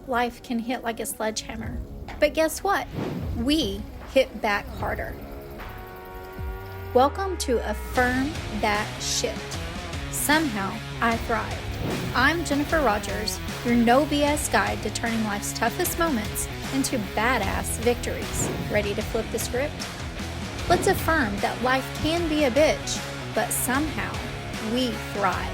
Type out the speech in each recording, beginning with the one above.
life can hit like a sledgehammer. But guess what? We hit back harder. Welcome to Affirm That Sh. Somehow I thrived. I'm Jennifer Rogers, your no BS guide to turning life's toughest moments into badass victories. Ready to flip the script? Let's affirm that life can be a bitch, but somehow we thrive.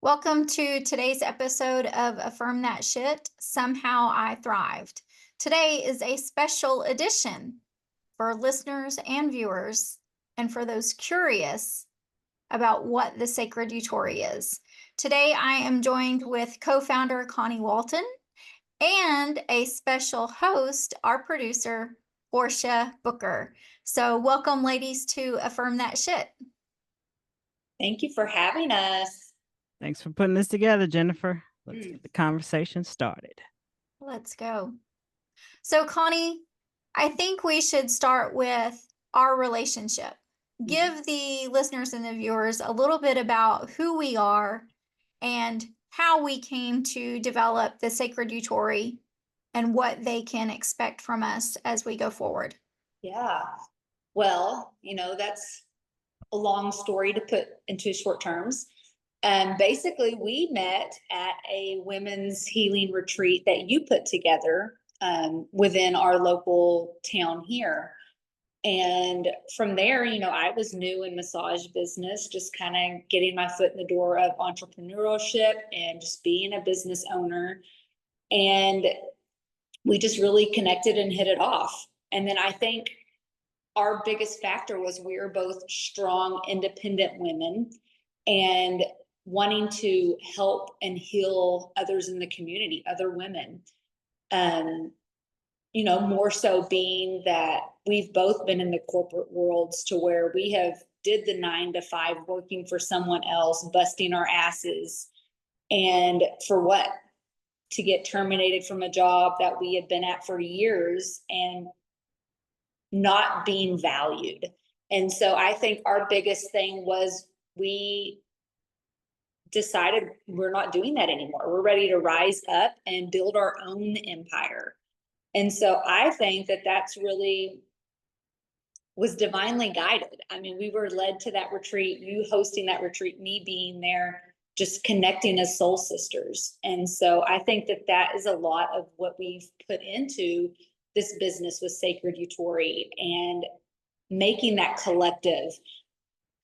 Welcome to today's episode of Affirm That Shit. Somehow I thrived. Today is a special edition for listeners and viewers, and for those curious about what the Sacred Yutori is. Today I am joined with co-founder Connie Walton and a special host, our producer, Portia Booker. So welcome, ladies, to Affirm That Shit. Thank you for having us. Thanks for putting this together, Jennifer. Let's get the conversation started. Let's go. So, Connie, I think we should start with our relationship. Give the listeners and the viewers a little bit about who we are and how we came to develop the Sacred Yutori and what they can expect from us as we go forward. Yeah. Well, that's a long story to put into short terms. Basically, we met at a women's healing retreat that you put together within our local town here. And from there, I was new in massage business, just kind of getting my foot in the door of entrepreneurship and just being a business owner. And we just really connected and hit it off. And then I think our biggest factor was we were both strong, independent women and wanting to help and heal others in the community, other women. More so being that we've both been in the corporate worlds to where we have did the 9 to 5 working for someone else, busting our asses. And for what? To get terminated from a job that we had been at for years and not being valued. And so I think our biggest thing was we decided we're not doing that anymore. We're ready to rise up and build our own empire. And so I think that that's really was divinely guided. I mean, we were led to that retreat, you hosting that retreat, me being there, just connecting as soul sisters. And so I think that that is a lot of what we've put into this business with Sacred Yutori and making that collective,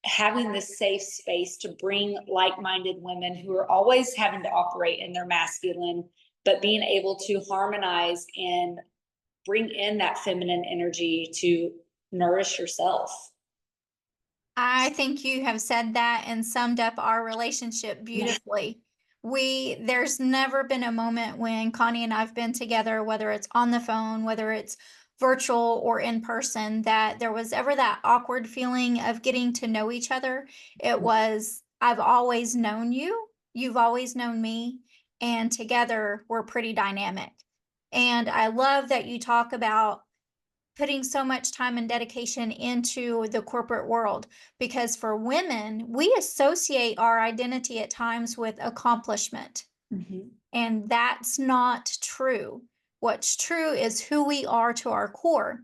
having this safe space to bring like-minded women who are always having to operate in their masculine, but being able to harmonize and bring in that feminine energy to nourish yourself. I think you have said that and summed up our relationship beautifully. There's never been a moment when Connie and I've been together, whether it's on the phone, whether it's virtual or in person, that there was ever that awkward feeling of getting to know each other. It was, I've always known you, you've always known me, and together we're pretty dynamic. And I love that you talk about putting so much time and dedication into the corporate world, because for women, we associate our identity at times with accomplishment. And that's not true. What's true is who we are to our core.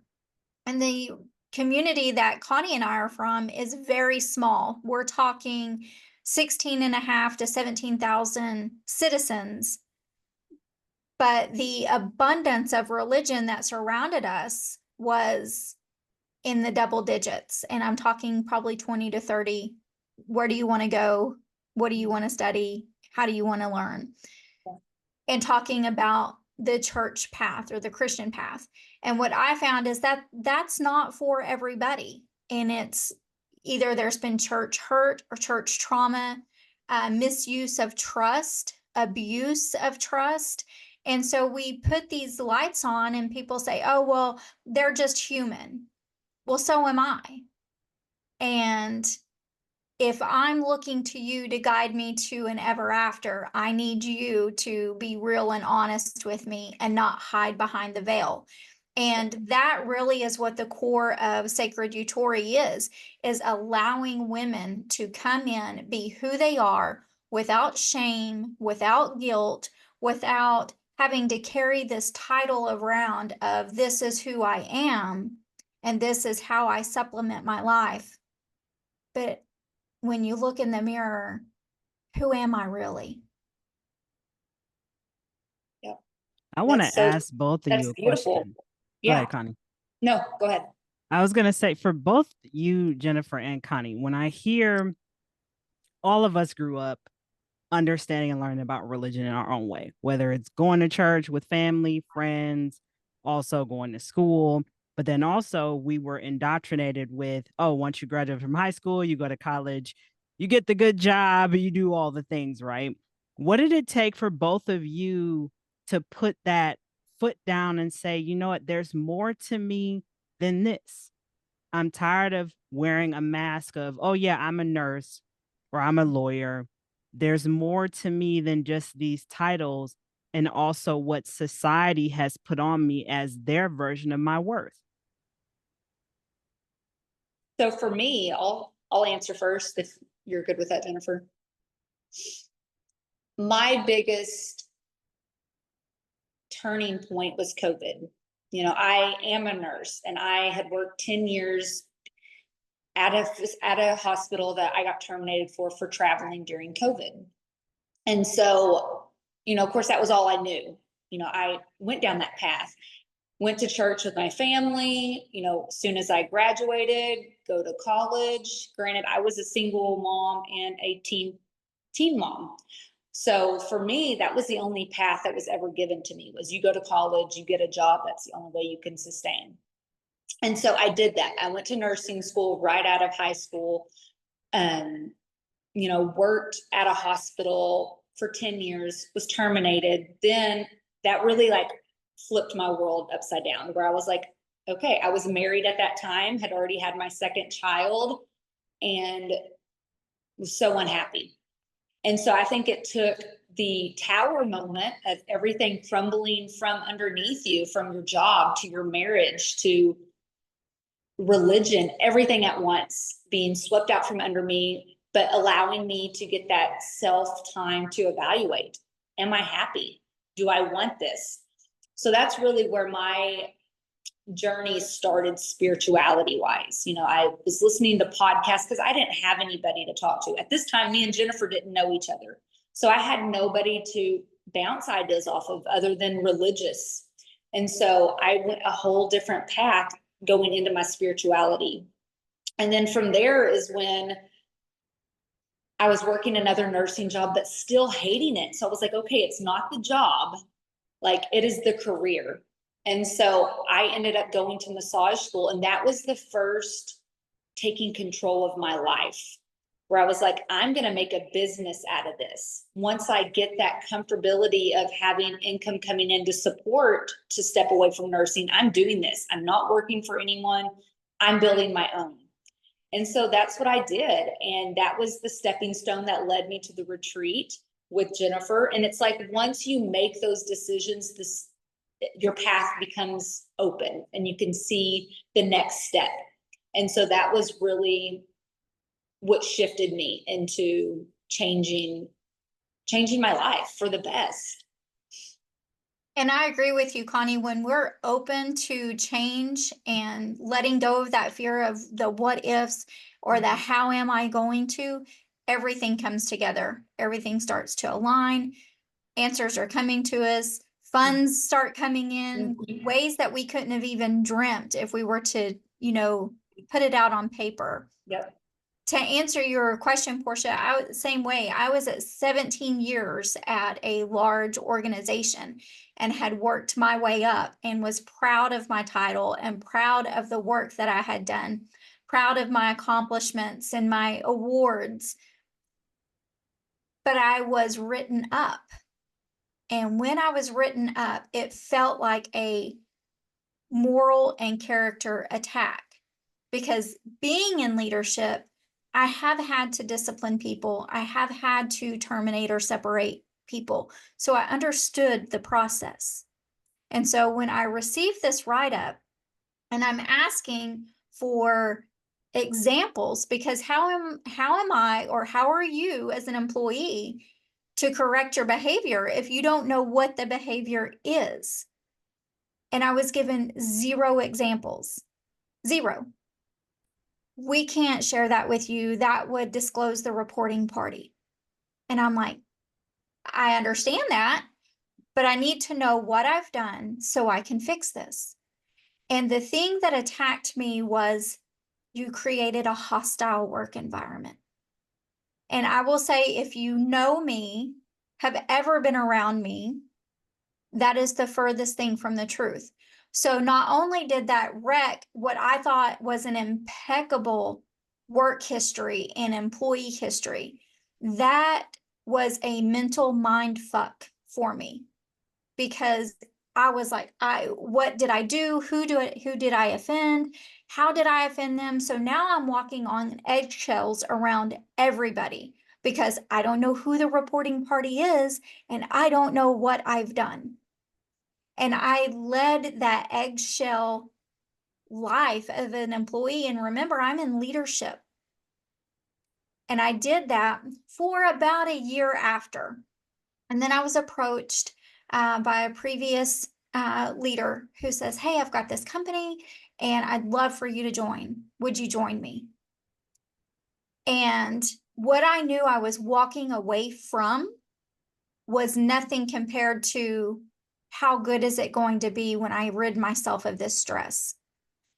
And the community that Connie and I are from is very small. We're talking 16.5 to 17,000 citizens. But the abundance of religion that surrounded us was in the double digits. And I'm talking probably 20 to 30. Where do you want to go? What do you want to study? How do you want to learn? And talking about the church path or the Christian path. And what I found is that that's not for everybody. And it's either there's been church hurt or church trauma, misuse of trust, abuse of trust. And so we put these lights on and people say, oh, well, they're just human. Well, so am I. And if I'm looking to you to guide me to an ever after, I need you to be real and honest with me and not hide behind the veil. And that really is what the core of Sacred Yutori is allowing women to come in, be who they are without shame, without guilt, without having to carry this title around of this is who I am and this is how I supplement my life. But when you look in the mirror, who am I really? I want That's to ask both of that's you a beautiful. question. Go Yeah. ahead, Connie. No, go ahead. I was going to say, for both you, Jennifer, and Connie, when I hear all of us grew up understanding and learning about religion in our own way, whether it's going to church with family, friends, also going to school. But then also we were indoctrinated with, oh, once you graduate from high school, you go to college, you get the good job, you do all the things, right? What did it take for both of you to put that foot down and say, you know what, there's more to me than this? I'm tired of wearing a mask of, oh, yeah, I'm a nurse or I'm a lawyer. There's more to me than just these titles and also what society has put on me as their version of my worth. So for me, I'll answer first if you're good with that, Jennifer. My biggest turning point was COVID. You know, I am a nurse and I had worked 10 years at a hospital that I got terminated for traveling during COVID. And so, you know, of course, that was all I knew. You know, I went down that path, went to church with my family, you know, as soon as I graduated, go to college. Granted, I was a single mom and a teen mom. So for me, that was the only path that was ever given to me was you go to college, you get a job. That's the only way you can sustain. And so I did that. I went to nursing school right out of high school. You know, worked at a hospital for 10 years, was terminated. Then that really like flipped my world upside down where I was like, okay, I was married at that time, had already had my second child and was so unhappy. And so I think it took the tower moment of everything crumbling from underneath you, from your job to your marriage to religion, everything at once being swept out from under me, but allowing me to get that self time to evaluate. Am I happy? Do I want this? So that's really where my journey started spirituality wise. You know, I was listening to podcasts because I didn't have anybody to talk to. At this time, me and Jennifer didn't know each other. So I had nobody to bounce ideas off of other than religious. And so I went a whole different path going into my spirituality. And then from there is when I was working another nursing job, but still hating it. So I was like, okay, it's not the job, like it is the career. And so I ended up going to massage school, and that was the first taking control of my life, where I was like, I'm going to make a business out of this. Once I get that comfortability of having income coming in to support to step away from nursing, I'm doing this. I'm not working for anyone. I'm building my own. And so that's what I did. And that was the stepping stone that led me to the retreat with Jennifer. And it's like, once you make those decisions, your path becomes open and you can see the next step. And so that was really what shifted me into changing my life for the best. And I agree with you, Connie. When we're open to change and letting go of that fear of the what ifs or the how am I going to, everything comes together. Everything starts to align. Answers are coming to us. Funds start coming in ways that we couldn't have even dreamt if we were to, you know, put it out on paper. Yep. To answer your question, Portia, same way. I was at 17 years at a large organization and had worked my way up and was proud of my title and proud of the work that I had done, proud of my accomplishments and my awards. But I was written up. And when I was written up, it felt like a moral and character attack because being in leadership, I have had to discipline people. I have had to terminate or separate people. So I understood the process. And so when I received this write-up and I'm asking for examples, because how am I, or how are you as an employee to correct your behavior if you don't know what the behavior is? And I was given 0 examples. 0. We can't share that with you. That would disclose the reporting party. And I'm like, I understand that, but I need to know what I've done so I can fix this. And the thing that attacked me was, you created a hostile work environment. And I will say, if you know me, have ever been around me, that is the furthest thing from the truth. So not only did that wreck what I thought was an impeccable work history and employee history, that was a mental mind fuck for me, because I was like, what did I do? Who did I offend? How did I offend them? So now I'm walking on eggshells around everybody, because I don't know who the reporting party is, and I don't know what I've done. And I led that eggshell life of an employee. And remember, I'm in leadership. And I did that for about a year after. And then I was approached by a previous leader who says, hey, I've got this company and I'd love for you to join. Would you join me? And what I knew I was walking away from was nothing compared to how good is it going to be when I rid myself of this stress.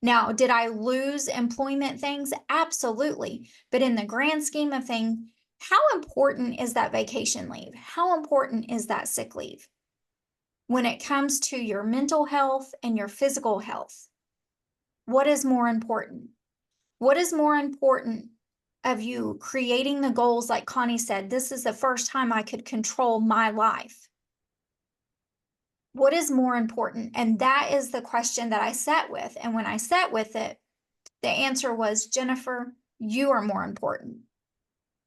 Now, did I lose employment things? Absolutely. But in the grand scheme of things, how important is that vacation leave? How important is that sick leave? When it comes to your mental health and your physical health, what is more important? What is more important of you creating the goals? Like Connie said, this is the first time I could control my life. What is more important? And that is the question that I sat with. And when I sat with it, the answer was, Jennifer, you are more important.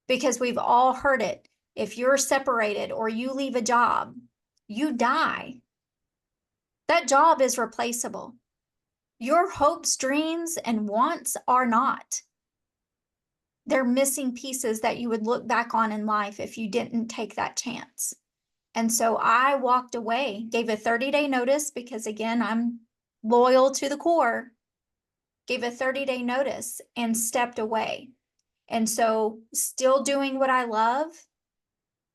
Because we've all heard it. If you're separated or you leave a job, you die. That job is replaceable. Your hopes, dreams, and wants are not. They're missing pieces that you would look back on in life if you didn't take that chance. And so I walked away, gave a 30-day notice, because again, I'm loyal to the core, gave a 30-day notice and stepped away. And so still doing what I love,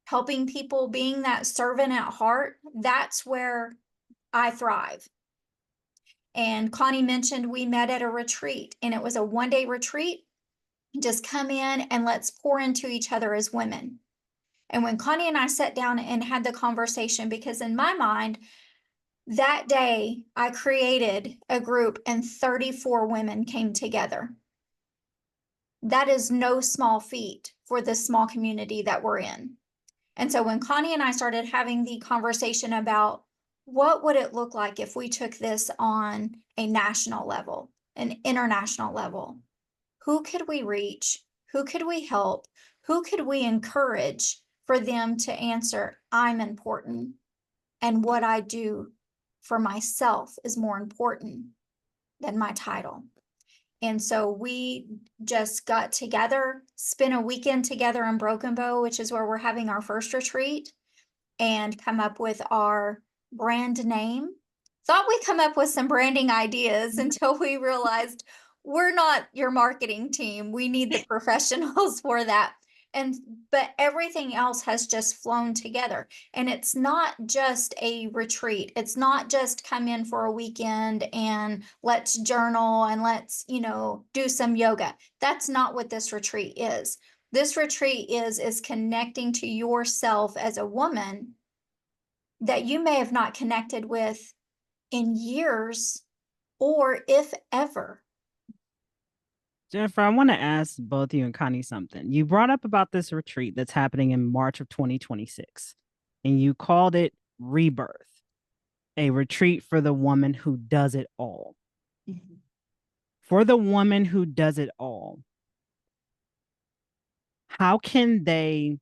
helping people, being that servant at heart, that's where I thrive. And Connie mentioned we met at a retreat, and it was a 1-day retreat. Just come in and let's pour into each other as women. And when Connie and I sat down and had the conversation, because in my mind, that day I created a group and 34 women came together. That is no small feat for this small community that we're in. And so when Connie and I started having the conversation about what would it look like if we took this on a national level, an international level, who could we reach? Who could we help? Who could we encourage for them to answer, I'm important, and what I do for myself is more important than my title. And so we just got together, spent a weekend together in Broken Bow, which is where we're having our first retreat, and come up with our brand name. Thought we'd come up with some branding ideas until we realized we're not your marketing team. We need the professionals for that. But everything else has just flown together. And it's not just a retreat. It's not just come in for a weekend and let's journal and let's, do some yoga. That's not what this retreat is. This retreat is connecting to yourself as a woman that you may have not connected with in years, or if ever. Jennifer, I want to ask both you and Connie something. You brought up about this retreat that's happening in March of 2026, and you called it Rebirth, a retreat for the woman who does it all. Mm-hmm. For the woman who does it all, how can they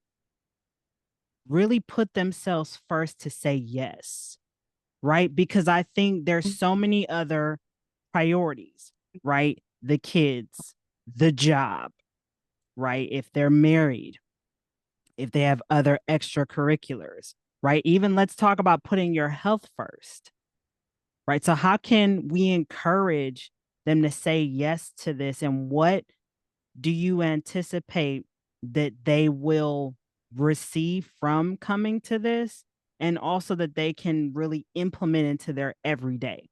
really put themselves first to say yes right? Because I think there's so many other priorities, right? The kids, the job, right? If they're married, if they have other extracurriculars, right? Even let's talk about putting your health first, right? So, how can we encourage them to say yes to this? And what do you anticipate that they will receive from coming to this? And also that they can really implement into their everyday?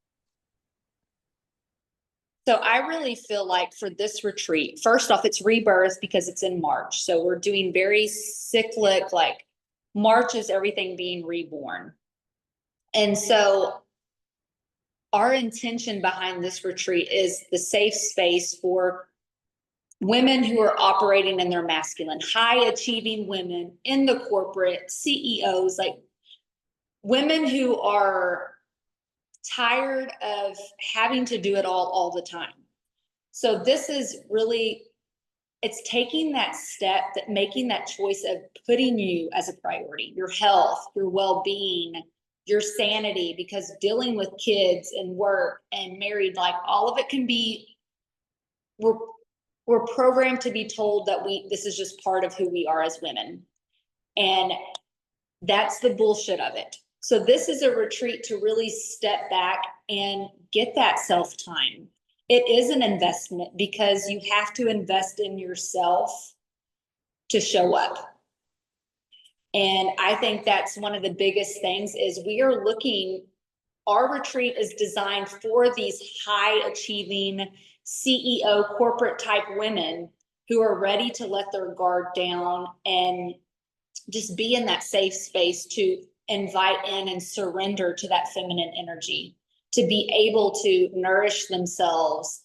So I really feel like for this retreat, first off, it's rebirth because it's in March. So we're doing very cyclic, like March is everything being reborn. And so our intention behind this retreat is the safe space for women who are operating in their masculine, high achieving women in the corporate, CEOs, like women who are tired of having to do it all the time. So this is really, it's taking that step, that making that choice of putting you as a priority, your health, your well-being, your sanity, because dealing with kids and work and married, like all of it can be, we're programmed to be told that this is just part of who we are as women. And that's the bullshit of it. So this is a retreat to really step back and get that self-time. It is an investment because you have to invest in yourself to show up. And I think that's one of the biggest things is we are looking, our retreat is designed for these high achieving CEO corporate type women who are ready to let their guard down and just be in that safe space to invite in and surrender to that feminine energy, to be able to nourish themselves,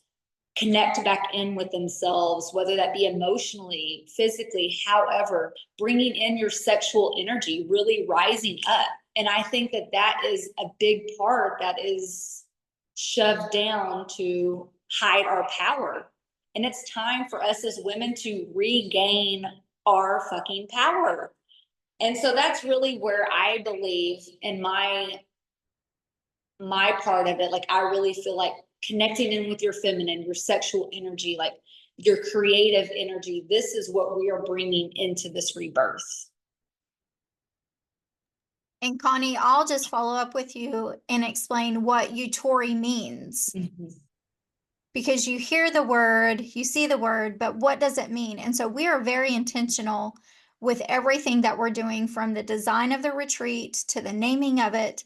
connect back in with themselves, whether that be emotionally, physically, however, bringing in your sexual energy, really rising up. And I think that that is a big part that is shoved down to hide our power. And it's time for us as women to regain our fucking power. And so that's really where I believe in my part of it. Like, I really feel like connecting in with your feminine, your sexual energy, like your creative energy. This is what we are bringing into this rebirth. And Connie, I'll just follow up with you and explain what Yutori means. Mm-hmm. Because you hear the word, you see the word, but what does it mean? And so we are very intentional with everything that we're doing, from the design of the retreat to the naming of it.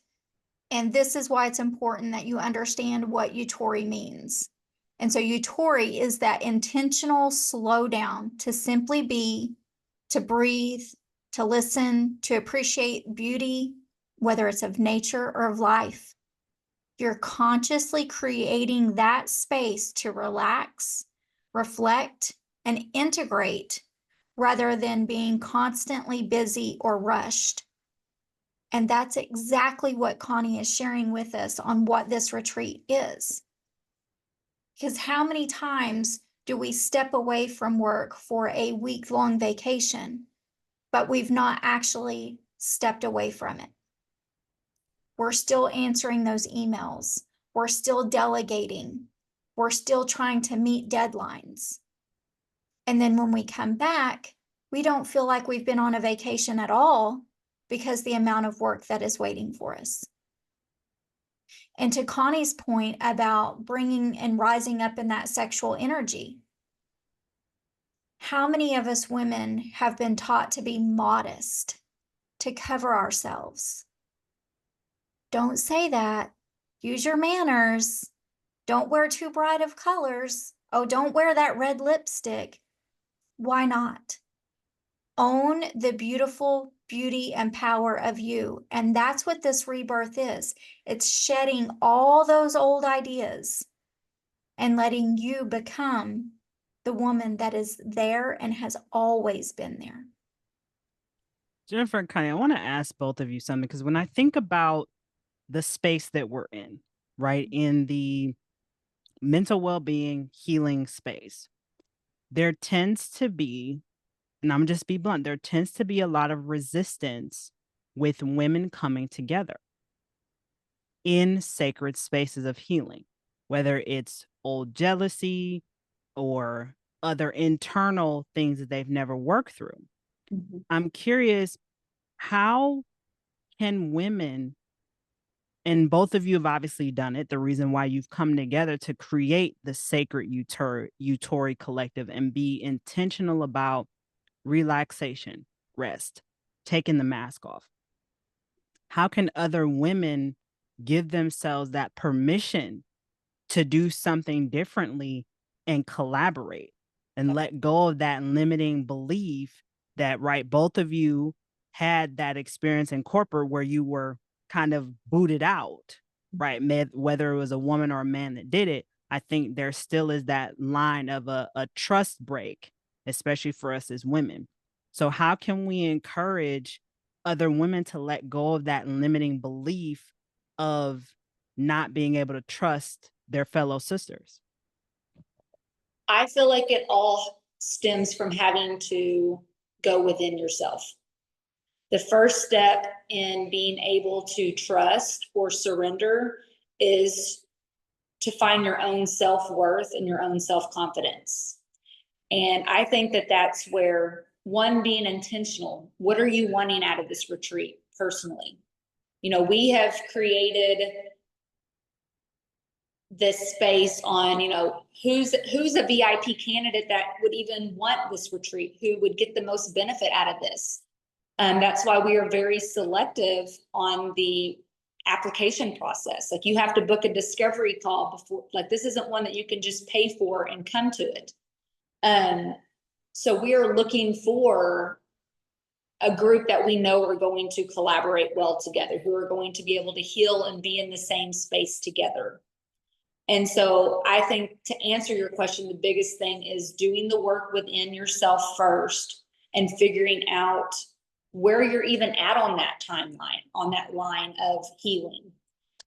And this is why it's important that you understand what Yutori means. And so Yutori is that intentional slowdown to simply be, to breathe, to listen, to appreciate beauty, whether it's of nature or of life. You're consciously creating that space to relax, reflect, and integrate rather than being constantly busy or rushed. And that's exactly what Connie is sharing with us on what this retreat is. Because how many times do we step away from work for a week-long vacation, but we've not actually stepped away from it? We're still answering those emails. We're still delegating. We're still trying to meet deadlines. And then when we come back, we don't feel like we've been on a vacation at all because the amount of work that is waiting for us. And to Connie's point about bringing and rising up in that sexual energy, how many of us women have been taught to be modest, to cover ourselves? Don't say that. Use your manners. Don't wear too bright of colors. Oh, don't wear that red lipstick. Why not? Own the beautiful beauty and power of you. And that's what this rebirth is. It's shedding all those old ideas and letting you become the woman that is there and has always been there. Jennifer and Connie, I want to ask both of you something, because when I think about the space that we're in, right, in the mental well-being healing space, there tends to be, and I'm just be blunt, there tends to be a lot of resistance with women coming together. in sacred spaces of healing, whether it's old jealousy or other internal things that they've never worked through. Mhm. I'm curious, how can women, and both of you have obviously done it, the reason why you've come together to create the Sacred Yutori Collective and be intentional about relaxation, rest, taking the mask off. How can other women give themselves that permission to do something differently and collaborate and let go of that limiting belief that, right, both of you had that experience in corporate where you were kind of booted out, right? Whether it was a woman or a man that did it, I think there still is that line of a trust break, especially for us as women. So how can we encourage other women to let go of that limiting belief of not being able to trust their fellow sisters? I feel like it all stems from having to go within yourself. The first step in being able to trust or surrender is to find your own self-worth and your own self-confidence. And I think that that's where, one, being intentional. What are you wanting out of this retreat personally? You know, we have created this space on, you know, who's a VIP candidate that would even want this retreat, who would get the most benefit out of this. That's why we are very selective on the application process. Like, you have to book a discovery call before, like, this isn't one that you can just pay for and come to it. So we are looking for a group that we know are going to collaborate well together, who are going to be able to heal and be in the same space together. And so I think, to answer your question, the biggest thing is doing the work within yourself first and figuring out where you're even at on that timeline, on that line of healing.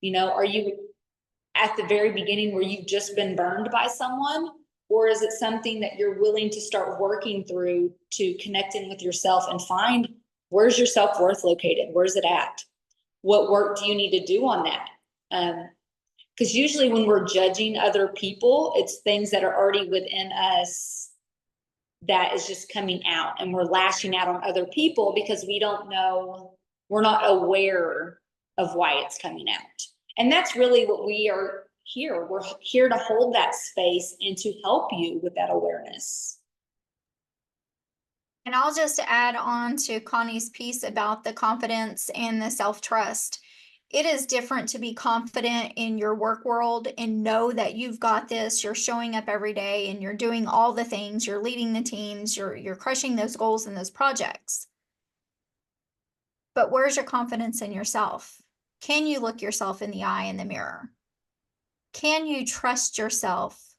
You know, are you at the very beginning where you've just been burned by someone? Or is it something that you're willing to start working through to connecting with yourself and find, where's your self-worth located? Where's it at? What work do you need to do on that? Because usually when we're judging other people, it's things that are already within us that is just coming out, and we're lashing out on other people because we don't know, we're not aware of why it's coming out. And that's really what we are here. We're here to hold that space and to help you with that awareness. And I'll just add on to Connie's piece about the confidence and the self-trust. It is different to be confident in your work world and know that you've got this, you're showing up every day and you're doing all the things, you're leading the teams, you're crushing those goals and those projects. But where's your confidence in yourself? Can you look yourself in the eye in the mirror? Can you trust yourself?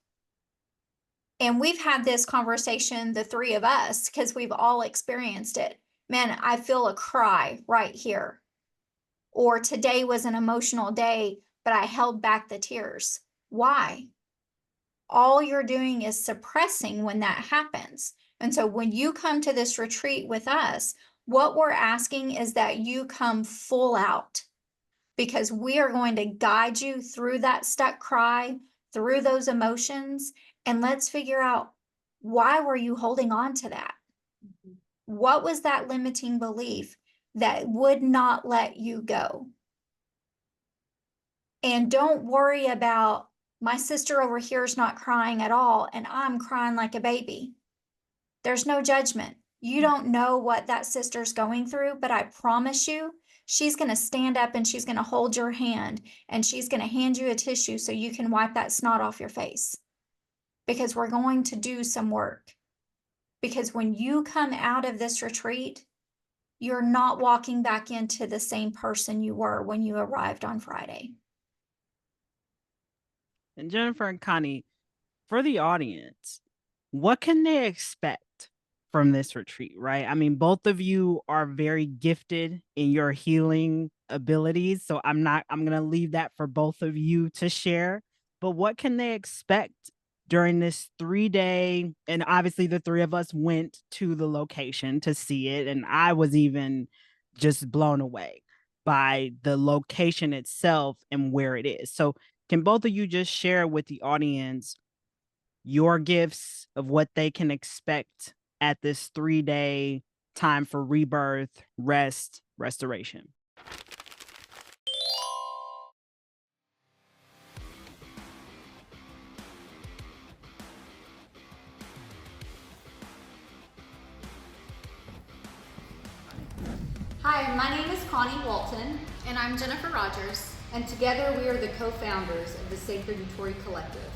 And we've had this conversation, the three of us, because we've all experienced it. Man, I feel a cry right here. Or today was an emotional day, but I held back the tears. Why? All you're doing is suppressing when that happens. And so when you come to this retreat with us, what we're asking is that you come full out, because we are going to guide you through that stuck cry, through those emotions, and let's figure out, why were you holding on to that? What was that limiting belief that would not let you go? And don't worry about, my sister over here is not crying at all and I'm crying like a baby. There's no judgment. You don't know what that sister's going through, but I promise you, she's going to stand up and she's going to hold your hand and she's going to hand you a tissue so you can wipe that snot off your face. Because we're going to do some work. Because when you come out of this retreat, you're not walking back into the same person you were when you arrived on Friday. And Jennifer and Connie, for the audience, what can they expect from this retreat, right? I mean, both of you are very gifted in your healing abilities. So I'm going to leave that for both of you to share. But what can they expect during this 3-day? And obviously, the three of us went to the location to see it. And I was even just blown away. by the location itself and where it is. So can both of you just share with the audience your gifts of what they can expect at this 3-day time for rebirth, rest, restoration? Hi, my name is Connie Walton. And I'm Jennifer Rogers. And together we are the co-founders of the Sacred Yutori Collective.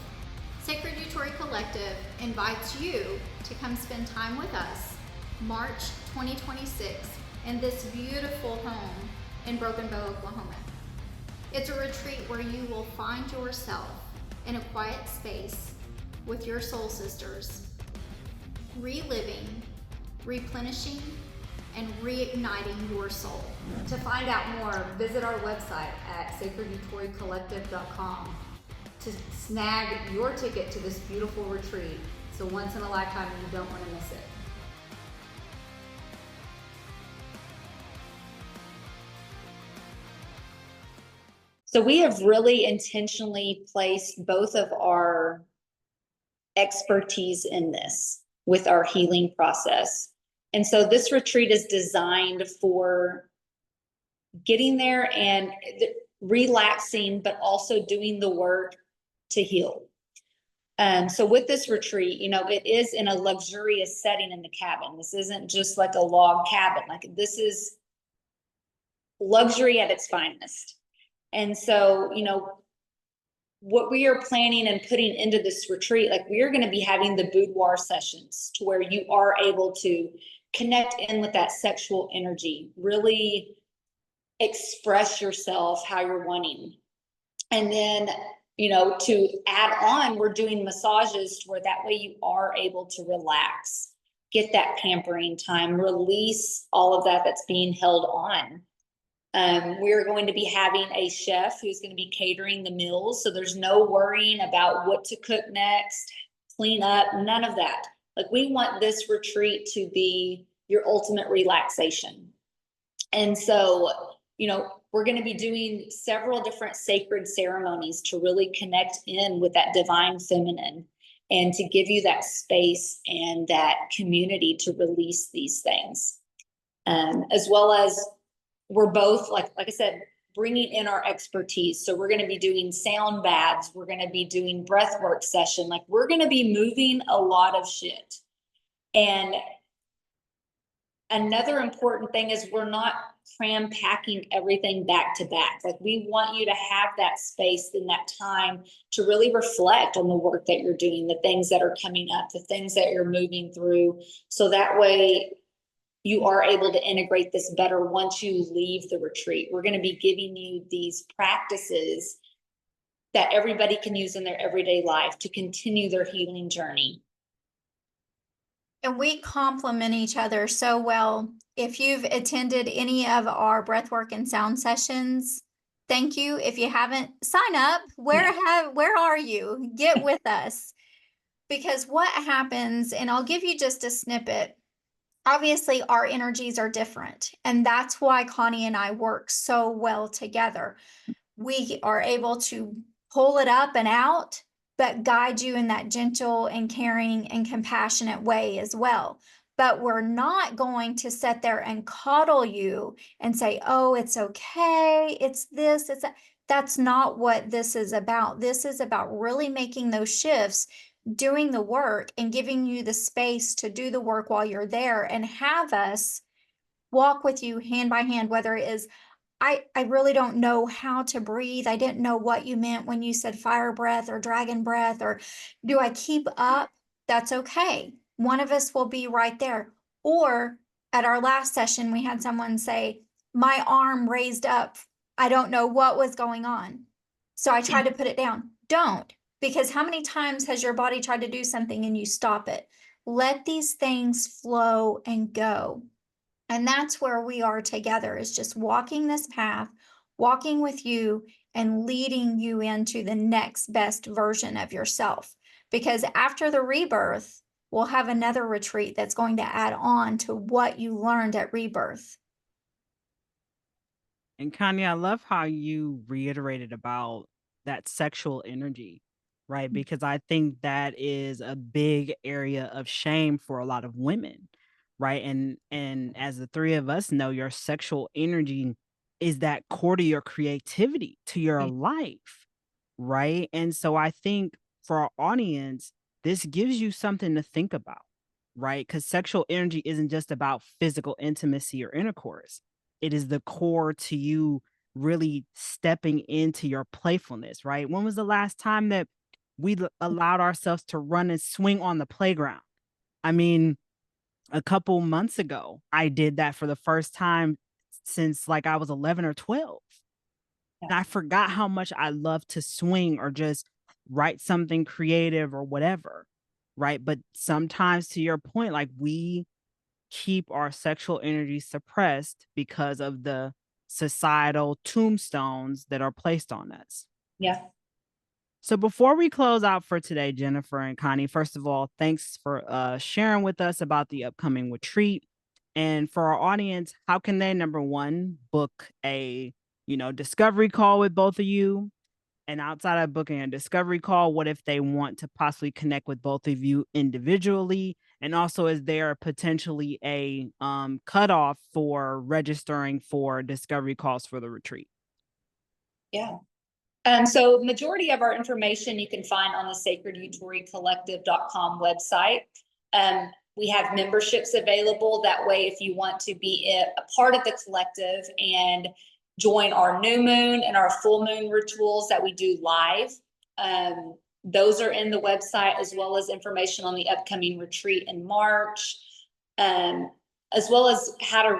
Sacred Yutori Collective invites you to come spend time with us March 2026 in this beautiful home in Broken Bow, Oklahoma. It's a retreat where you will find yourself in a quiet space with your soul sisters, reliving, replenishing, and reigniting your soul. To find out more, visit our website at sacredyutoricollective.com to snag your ticket to this beautiful retreat. So once in a lifetime, you don't want to miss it. So we have really intentionally placed both of our expertise in this with our healing process. And so this retreat is designed for getting there and relaxing, but also doing the work to heal. So with this retreat, it is in a luxurious setting in the cabin. This isn't just like a log cabin. Like, this is luxury at its finest. And so, what we are planning and putting into this retreat, like, we are going to be having the boudoir sessions to where you are able to connect in with that sexual energy, really express yourself how you're wanting. And then, to add on, we're doing massages to where that way you are able to relax, get that pampering time, release all of that that's being held on. We're going to be having a chef who's going to be catering the meals. So there's no worrying about what to cook next, clean up, none of that. Like, we want this retreat to be your ultimate relaxation. And so, we're going to be doing several different sacred ceremonies to really connect in with that divine feminine and to give you that space and that community to release these things. As well as, we're both, like I said, bringing in our expertise. So we're going to be doing sound baths. We're going to be doing breathwork session. Like, we're going to be moving a lot of shit. And another important thing is we're not cram packing everything back to back. Like, we want you to have that space and that time to really reflect on the work that you're doing, the things that are coming up, the things that you're moving through. So that way you are able to integrate this better once you leave the retreat. We're going to be giving you these practices that everybody can use in their everyday life to continue their healing journey. And we complement each other so well. If you've attended any of our breathwork and sound sessions, thank you. If you haven't, sign up. Where are you? Get with us. Because what happens, and I'll give you just a snippet. Obviously, our energies are different, and that's why Connie and I work so well together. We are able to pull it up and out, but guide you in that gentle and caring and compassionate way as well. But we're not going to sit there and coddle you and say, oh, it's okay, it's this, it's that. That's not what this is about. This is about really making those shifts, doing the work, and giving you the space to do the work while you're there, and have us walk with you hand by hand, whether it is, I really don't know how to breathe. I didn't know what you meant when you said fire breath or dragon breath, or do I keep up? That's okay. One of us will be right there. Or at our last session, we had someone say, my arm raised up. I don't know what was going on. So I tried to put it down. Don't, because how many times has your body tried to do something and you stop it? Let these things flow and go. And that's where we are together, is just walking this path, walking with you, and leading you into the next best version of yourself. Because after the rebirth, we'll have another retreat that's going to add on to what you learned at rebirth. And Kanye, I love how you reiterated about that sexual energy, right? Because I think that is a big area of shame for a lot of women, right? And as the three of us know, your sexual energy is that core to your creativity, to your life, right? And so I think for our audience, this gives you something to think about, right? Because sexual energy isn't just about physical intimacy or intercourse. It is the core to you really stepping into your playfulness, right? When was the last time that we allowed ourselves to run and swing on the playground? I mean, a couple months ago, I did that for the first time since like I was 11 or 12. Yeah. And I forgot how much I love to swing or just write something creative or whatever, right? But sometimes, to your point, like we keep our sexual energy suppressed because of the societal tombstones that are placed on us. Yeah. So before we close out for today, Jennifer and Connie, first of all, thanks for sharing with us about the upcoming retreat. And for our audience, how can they, number one, book a discovery call with both of you? And outside of booking a discovery call, what if they want to possibly connect with both of you individually? And also, is there potentially a cutoff for registering for discovery calls for the retreat? Yeah. So majority of our information you can find on the sacredyutoricollective.com website. We have memberships available. That way, if you want to be a part of the collective and join our new moon and our full moon rituals that we do live, those are in the website, as well as information on the upcoming retreat in March, as well as how to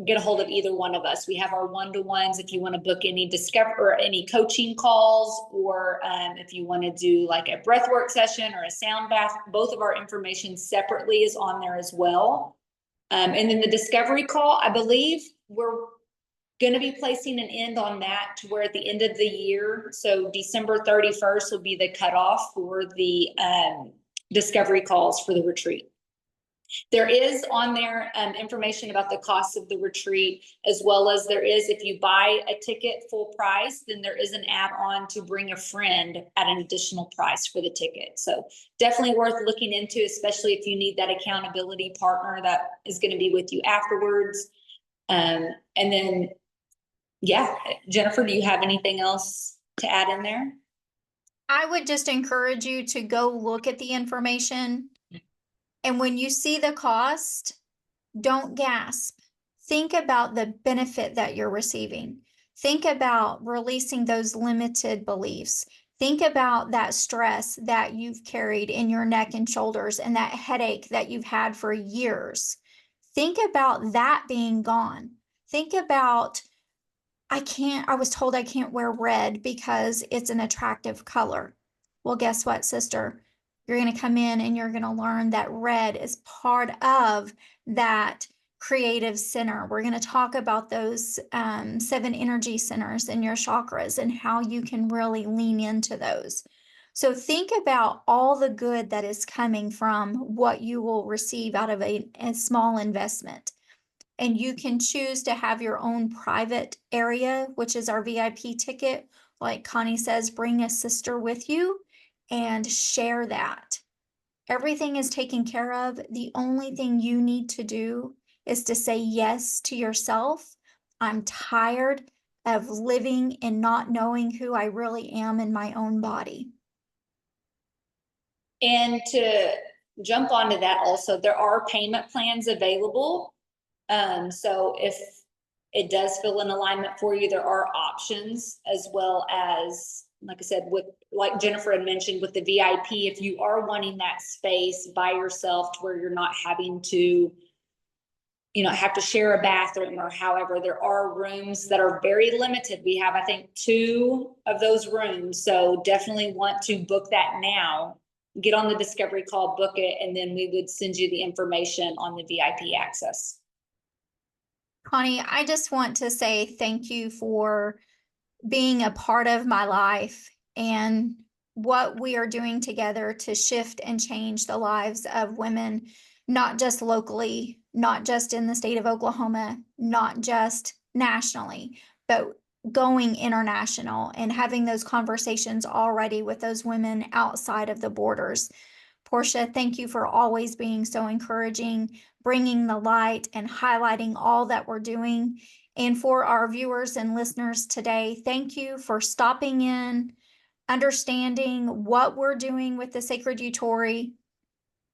get a hold of either one of us. We have our one-to-ones if you want to book any or any coaching calls, or if you want to do like a breathwork session or a sound bath. Both of our information separately is on there as well. And then the discovery call, I believe we're going to be placing an end on that to where at the end of the year, so December 31st will be the cutoff for the discovery calls for the retreat. There is on there information about the cost of the retreat, as well as there is, if you buy a ticket full price, then there is an add-on to bring a friend at an additional price for the ticket. So definitely worth looking into, especially if you need that accountability partner that is going to be with you afterwards. And then, yeah, Jennifer, do you have anything else to add in there? I would just encourage you to go look at the information. And when you see the cost, don't gasp. Think about the benefit that you're receiving. Think about releasing those limited beliefs. Think about that stress that you've carried in your neck and shoulders and that headache that you've had for years. Think about that being gone. Think about, I was told I can't wear red because it's an attractive color. Well, guess what, sister? You're going to come in and you're going to learn that red is part of that creative center. We're going to talk about those 7 energy centers in your chakras and how you can really lean into those. So think about all the good that is coming from what you will receive out of a small investment. And you can choose to have your own private area, which is our VIP ticket. Like Connie says, bring a sister with you and share that. Everything is taken care of. The only thing you need to do is to say yes to yourself. I'm tired of living and not knowing who I really am in my own body. And to jump onto that also, there are payment plans available. So if it does feel in alignment for you, there are options, as well as, like I said, like Jennifer had mentioned, with the VIP, if you are wanting that space by yourself to where you're not having to, have to share a bathroom or however, there are rooms that are very limited. We have, I think, 2 of those rooms. So definitely want to book that now. Get on the discovery call, book it, and then we would send you the information on the VIP access. Connie, I just want to say thank you for being a part of my life and what we are doing together to shift and change the lives of women, not just locally, not just in the state of Oklahoma, not just nationally, but going international and having those conversations already with those women outside of the borders. Portia, thank you for always being so encouraging, bringing the light and highlighting all that we're doing. And for our viewers and listeners today, thank you for stopping in, understanding what we're doing with the Sacred Yutori,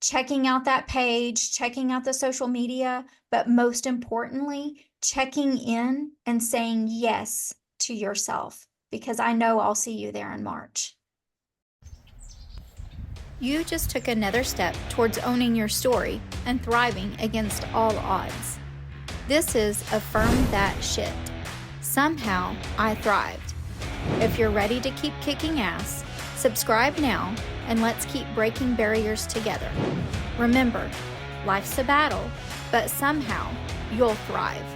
checking out that page, checking out the social media, but most importantly, checking in and saying yes to yourself, because I know I'll see you there in March. You just took another step towards owning your story and thriving against all odds. This is Affirm That Shit. Somehow I thrived. If you're ready to keep kicking ass, subscribe now and let's keep breaking barriers together. Remember, life's a battle, but somehow you'll thrive.